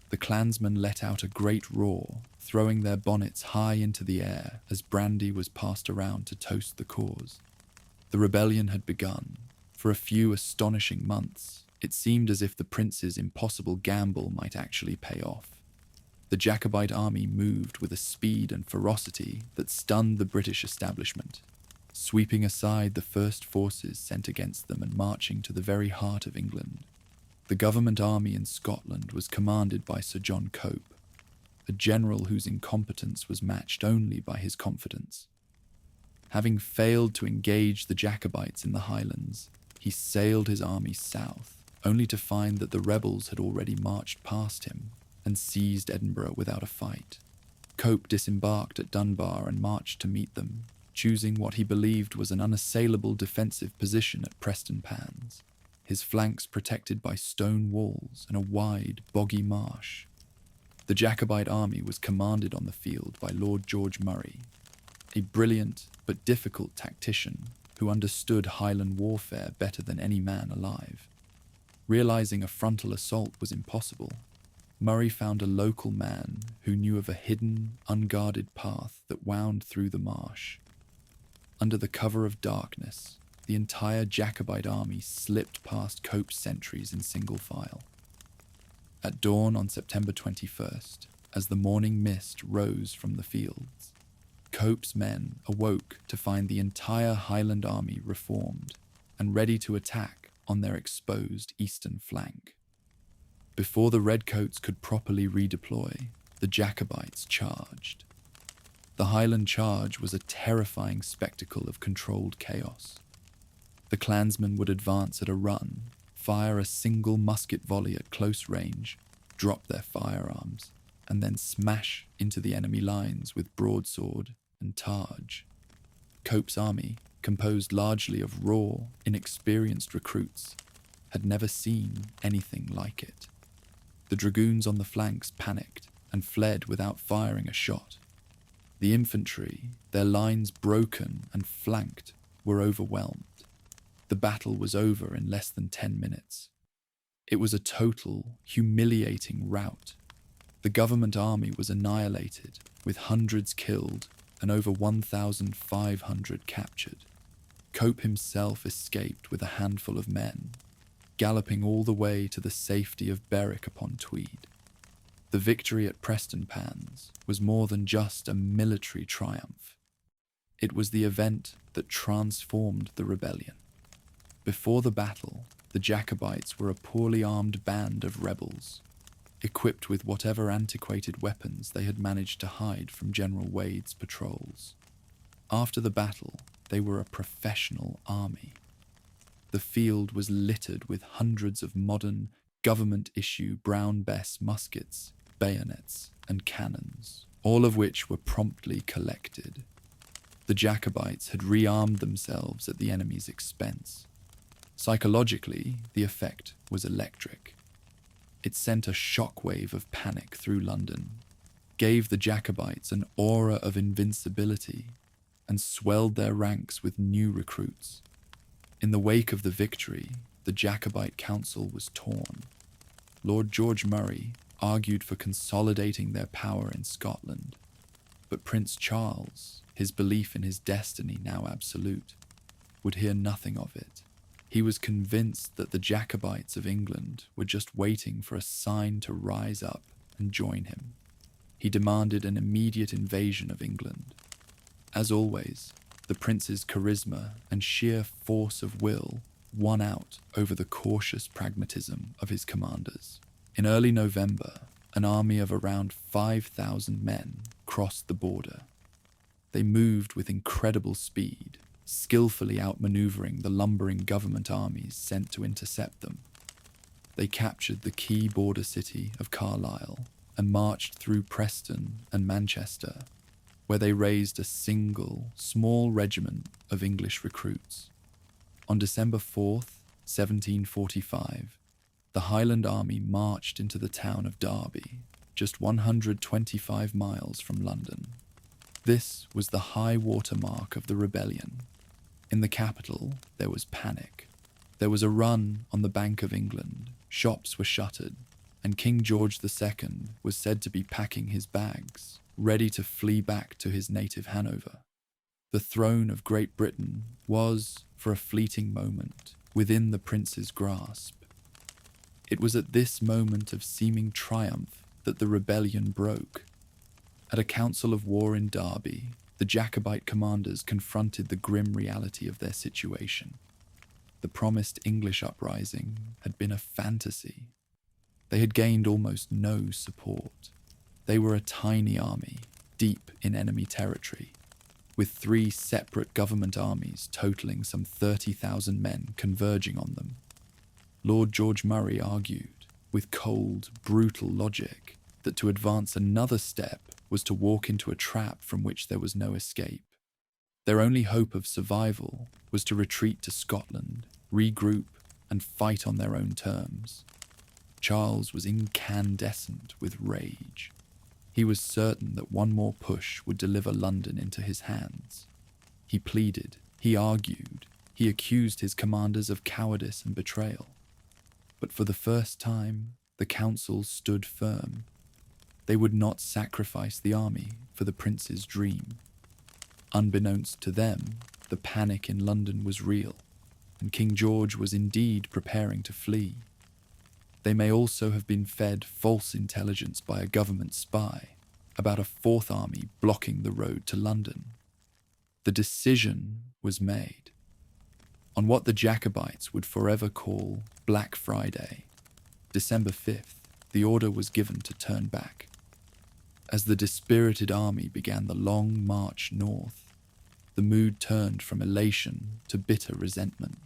Speaker 1: The clansmen let out a great roar, throwing their bonnets high into the air as brandy was passed around to toast the cause. The rebellion had begun. For a few astonishing months, it seemed as if the prince's impossible gamble might actually pay off. The Jacobite army moved with a speed and ferocity that stunned the British establishment. sweeping aside the first forces sent against them and marching to the very heart of England. The government army in Scotland was commanded by Sir John Cope, a general whose incompetence was matched only by his confidence. Having failed to engage the Jacobites in the Highlands, he sailed his army south, only to find that the rebels had already marched past him and seized Edinburgh without a fight. Cope disembarked at Dunbar and marched to meet them, choosing what he believed was an unassailable defensive position at Prestonpans, his flanks protected by stone walls and a wide, boggy marsh. The Jacobite army was commanded on the field by Lord George Murray, a brilliant but difficult tactician who understood Highland warfare better than any man alive. Realizing a frontal assault was impossible, Murray found a local man who knew of a hidden, unguarded path that wound through the marsh. Under the cover of darkness, the entire Jacobite army slipped past Cope's sentries in single file. At dawn on September 21st, as the morning mist rose from the fields, Cope's men awoke to find the entire Highland army reformed and ready to attack on their exposed eastern flank. Before the redcoats could properly redeploy, the Jacobites charged. The Highland charge was a terrifying spectacle of controlled chaos. The clansmen would advance at a run, fire a single musket volley at close range, drop their firearms, and then smash into the enemy lines with broadsword and targe. Cope's army, composed largely of raw, inexperienced recruits, had never seen anything like it. The dragoons on the flanks panicked and fled without firing a shot. The infantry, their lines broken and flanked, were overwhelmed. The battle was over in less than 10 minutes. It was a total, humiliating rout. The government army was annihilated, with hundreds killed and over 1,500 captured. Cope himself escaped with a handful of men, galloping all the way to the safety of Berwick-upon-Tweed. The victory at Prestonpans was more than just a military triumph. It was the event that transformed the rebellion. Before the battle, the Jacobites were a poorly armed band of rebels, equipped with whatever antiquated weapons they had managed to hide from General Wade's patrols. After the battle, they were a professional army. The field was littered with hundreds of modern, government-issue Brown Bess muskets, bayonets, and cannons, all of which were promptly collected. The Jacobites had rearmed themselves at the enemy's expense. Psychologically, the effect was electric. It sent a shockwave of panic through London, gave the Jacobites an aura of invincibility, and swelled their ranks with new recruits. In the wake of the victory, the Jacobite council was torn. Lord George Murray argued for consolidating their power in Scotland, but Prince Charles, his belief in his destiny now absolute, would hear nothing of it. He was convinced that the Jacobites of England were just waiting for a sign to rise up and join him. He demanded an immediate invasion of England. As always, the prince's charisma and sheer force of will won out over the cautious pragmatism of his commanders. In early November, an army of around 5,000 men crossed the border. They moved with incredible speed, skillfully outmaneuvering the lumbering government armies sent to intercept them. They captured the key border city of Carlisle and marched through Preston and Manchester, where they raised a single, small regiment of English recruits. On December 4th, 1745, the Highland army marched into the town of Derby, just 125 miles from London. This was the high water mark of the rebellion. In the capital, there was panic. There was a run on the Bank of England, shops were shuttered, and King George II was said to be packing his bags, ready to flee back to his native Hanover. The throne of Great Britain was, for a fleeting moment, within the prince's grasp. It was at this moment of seeming triumph that the rebellion broke. At a council of war in Derby, the the Jacobite commanders confronted the grim reality of their situation. The promised English uprising had been a fantasy. They had gained almost no support. They were a tiny army, deep in enemy territory, with 3 separate government armies totaling some 30,000 men converging on them. Lord George Murray argued, with cold, brutal logic, that to advance another step was to walk into a trap from which there was no escape. Their only hope of survival was to retreat to Scotland, regroup, and fight on their own terms. Charles was incandescent with rage. He was certain that one more push would deliver London into his hands. He pleaded, he argued, he accused his commanders of cowardice and betrayal. But for the first time, the council stood firm. They would not sacrifice the army for the prince's dream. Unbeknownst to them, the panic in London was real, and King George was indeed preparing to flee. They may also have been fed false intelligence by a government spy about a 4th army blocking the road to London. The decision was made. On what the Jacobites would forever call Black Friday, December 5th, the order was given to turn back. As the dispirited army began the long march north, the mood turned from elation to bitter resentment.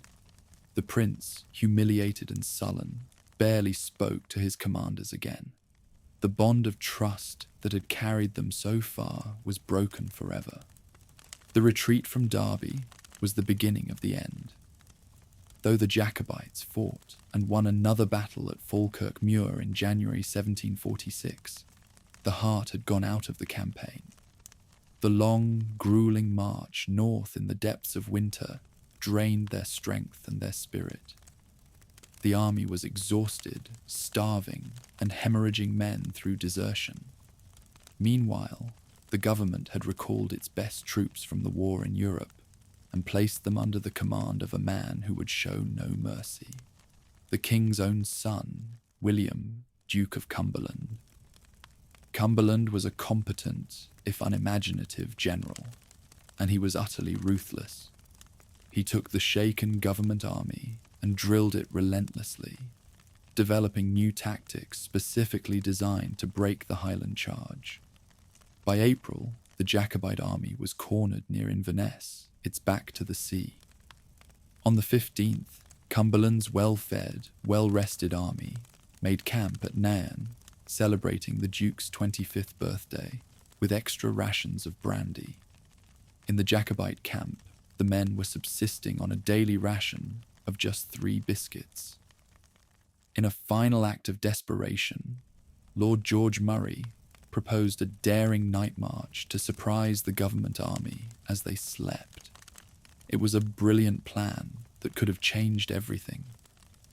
Speaker 1: The prince, humiliated and sullen, barely spoke to his commanders again. The bond of trust that had carried them so far was broken forever. The retreat from Derby was the beginning of the end. Though the Jacobites fought and won another battle at Falkirk Muir in January 1746, the heart had gone out of the campaign. The long, grueling march north in the depths of winter drained their strength and their spirit. The army was exhausted, starving, and hemorrhaging men through desertion. Meanwhile, the government had recalled its best troops from the war in Europe and placed them under the command of a man who would show no mercy. The king's own son, William, Duke of Cumberland. Cumberland was a competent, if unimaginative, general, and he was utterly ruthless. He took the shaken government army and drilled it relentlessly, developing new tactics specifically designed to break the Highland charge. By April, the Jacobite army was cornered near Inverness, its back to the sea. On the 15th, Cumberland's well-fed, well-rested army made camp at Nairn, celebrating the Duke's 25th birthday with extra rations of brandy. In the Jacobite camp, the men were subsisting on a daily ration of just 3 biscuits. In a final act of desperation, Lord George Murray proposed a daring night march to surprise the government army as they slept. It was a brilliant plan that could have changed everything,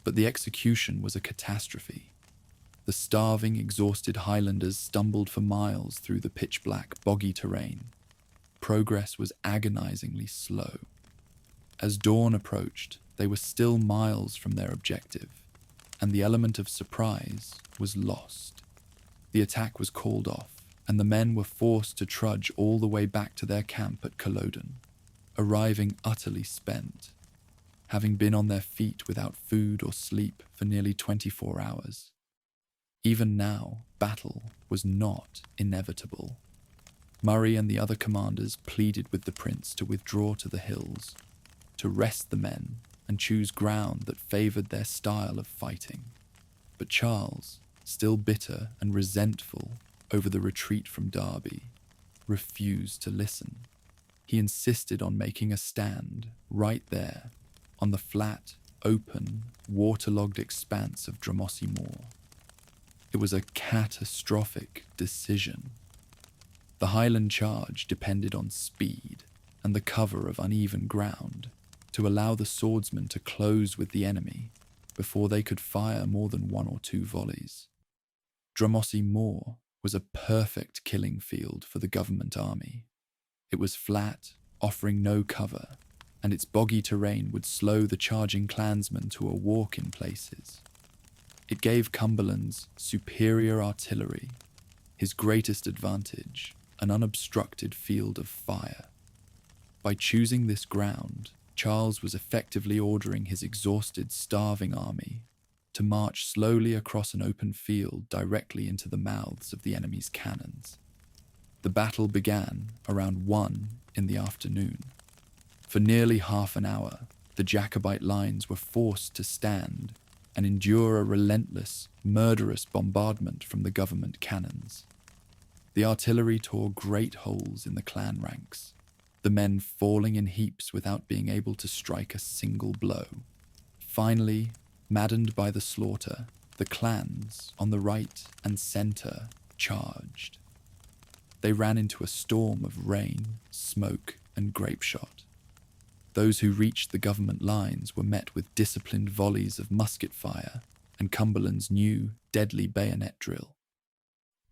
Speaker 1: but the execution was a catastrophe. The starving, exhausted Highlanders stumbled for miles through the pitch-black, boggy terrain. Progress was agonizingly slow. As dawn approached, they were still miles from their objective, and the element of surprise was lost. The attack was called off, and the men were forced to trudge all the way back to their camp at Culloden, arriving utterly spent, having been on their feet without food or sleep for nearly 24 hours. Even now, battle was not inevitable. Murray and the other commanders pleaded with the prince to withdraw to the hills, to rest the men and choose ground that favoured their style of fighting. But Charles, still bitter and resentful over the retreat from Derby, refused to listen. He insisted on making a stand right there on the flat, open, waterlogged expanse of Drumossie Moor. It was a catastrophic decision. The Highland charge depended on speed and the cover of uneven ground to allow the swordsmen to close with the enemy before they could fire more than 1 or 2 volleys. Drumossie Moor was a perfect killing field for the government army. It was flat, offering no cover, and its boggy terrain would slow the charging clansmen to a walk in places. It gave Cumberland's superior artillery, his greatest advantage, an unobstructed field of fire. By choosing this ground, Charles was effectively ordering his exhausted, starving army to march slowly across an open field directly into the mouths of the enemy's cannons. The battle began around 1 in the afternoon. For nearly half an hour, the Jacobite lines were forced to stand and endure a relentless, murderous bombardment from the government cannons. The artillery tore great holes in the clan ranks, the men falling in heaps without being able to strike a single blow. Finally, maddened by the slaughter, the clans on the right and centre charged. They ran into a storm of rain, smoke, and grapeshot. Those who reached the government lines were met with disciplined volleys of musket fire and Cumberland's new, deadly bayonet drill.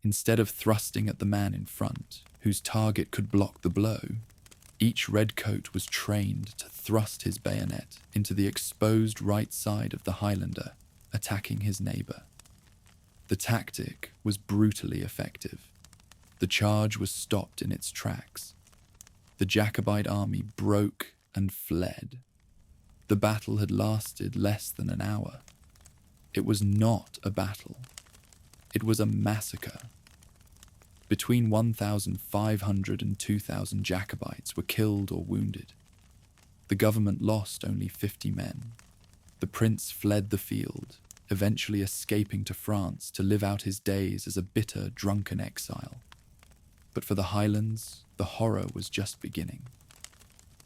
Speaker 1: Instead of thrusting at the man in front, whose target could block the blow, each redcoat was trained to thrust his bayonet into the exposed right side of the Highlander, attacking his neighbour. The tactic was brutally effective. The charge was stopped in its tracks. The Jacobite army broke and fled. The battle had lasted less than an hour. It was not a battle. It was a massacre. Between 1,500 and 2,000 Jacobites were killed or wounded. The government lost only 50 men. The prince fled the field, eventually escaping to France to live out his days as a bitter, drunken exile. But for the Highlands, the horror was just beginning.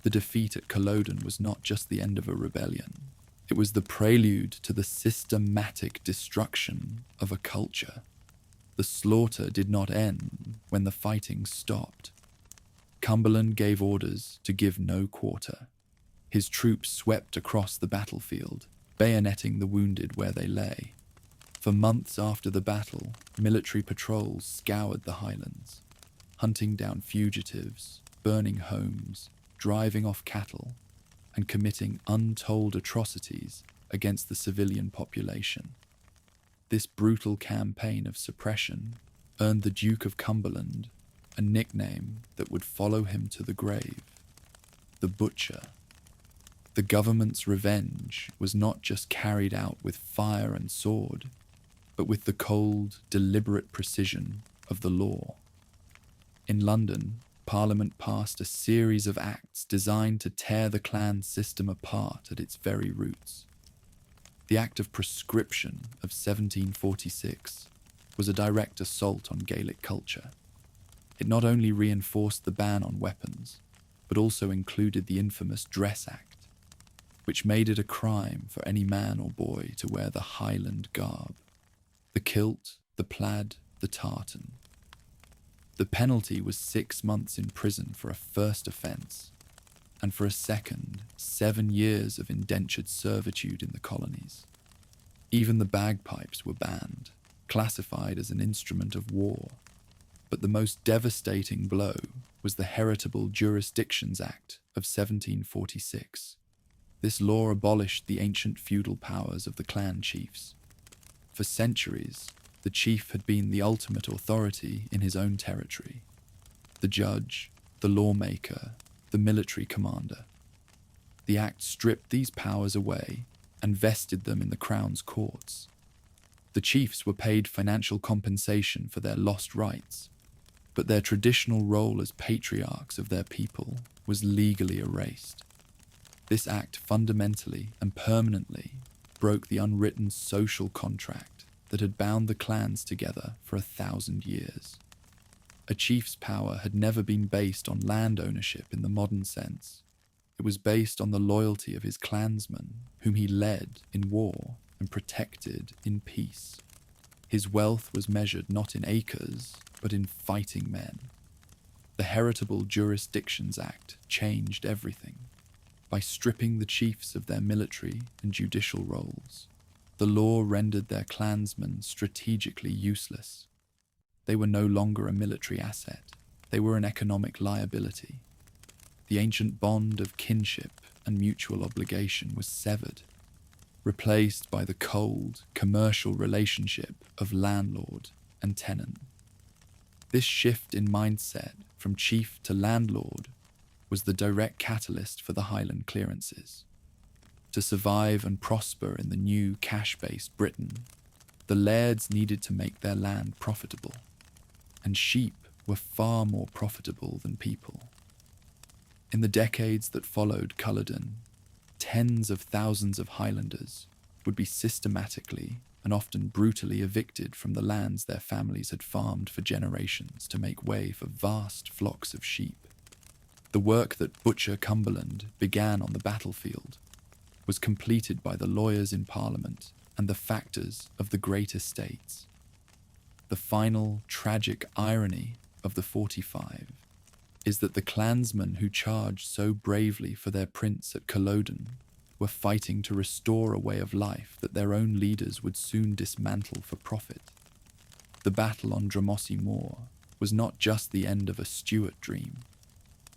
Speaker 1: The defeat at Culloden was not just the end of a rebellion. It was the prelude to the systematic destruction of a culture. The slaughter did not end when the fighting stopped. Cumberland gave orders to give no quarter. His troops swept across the battlefield, bayoneting the wounded where they lay. For months after the battle, military patrols scoured the Highlands, hunting down fugitives, burning homes, driving off cattle, and committing untold atrocities against the civilian population. This brutal campaign of suppression earned the Duke of Cumberland a nickname that would follow him to the grave: the Butcher. The government's revenge was not just carried out with fire and sword, but with the cold, deliberate precision of the law. In London, Parliament passed a series of acts designed to tear the clan system apart at its very roots. The Act of Prescription of 1746 was a direct assault on Gaelic culture. It not only reinforced the ban on weapons, but also included the infamous Dress Act, which made it a crime for any man or boy to wear the Highland garb: the kilt, the plaid, the tartan. The penalty was 6 months in prison for a first offence, and for a second, 7 years of indentured servitude in the colonies. Even the bagpipes were banned, classified as an instrument of war. But the most devastating blow was the Heritable Jurisdictions Act of 1746. This law abolished the ancient feudal powers of the clan chiefs. For centuries, the chief had been the ultimate authority in his own territory: the judge, the lawmaker, the military commander. The act stripped these powers away and vested them in the crown's courts. The chiefs were paid financial compensation for their lost rights, but their traditional role as patriarchs of their people was legally erased. This act fundamentally and permanently broke the unwritten social contract that had bound the clans together for 1,000 years. A chief's power had never been based on land ownership in the modern sense. It was based on the loyalty of his clansmen, whom he led in war and protected in peace. His wealth was measured not in acres, but in fighting men. The Heritable Jurisdictions Act changed everything. By stripping the chiefs of their military and judicial roles, the law rendered their clansmen strategically useless. They were no longer a military asset. They were an economic liability. The ancient bond of kinship and mutual obligation was severed, replaced by the cold, commercial relationship of landlord and tenant. This shift in mindset from chief to landlord was the direct catalyst for the Highland clearances. To survive and prosper in the new cash-based Britain, the lairds needed to make their land profitable, and sheep were far more profitable than people. In the decades that followed Culloden, tens of thousands of Highlanders would be systematically and often brutally evicted from the lands their families had farmed for generations to make way for vast flocks of sheep. The work that Butcher Cumberland began on the battlefield was completed by the lawyers in Parliament and the factors of the great estates. The final tragic irony of the 45 is that the clansmen who charged so bravely for their prince at Culloden were fighting to restore a way of life that their own leaders would soon dismantle for profit. The battle on Dromossie Moor was not just the end of a Stuart dream,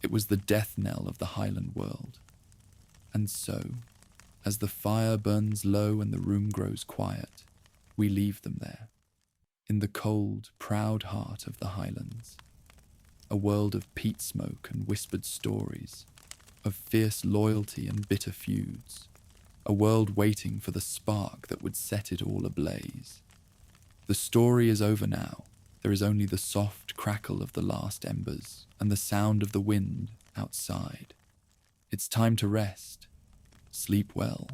Speaker 1: it was the death knell of the Highland world. And so, as the fire burns low and the room grows quiet, we leave them there, in the cold, proud heart of the Highlands, a world of peat-smoke and whispered stories, of fierce loyalty and bitter feuds, a world waiting for the spark that would set it all ablaze. The story is over now. There is only the soft crackle of the last embers and the sound of the wind outside. It's time to rest. Sleep well,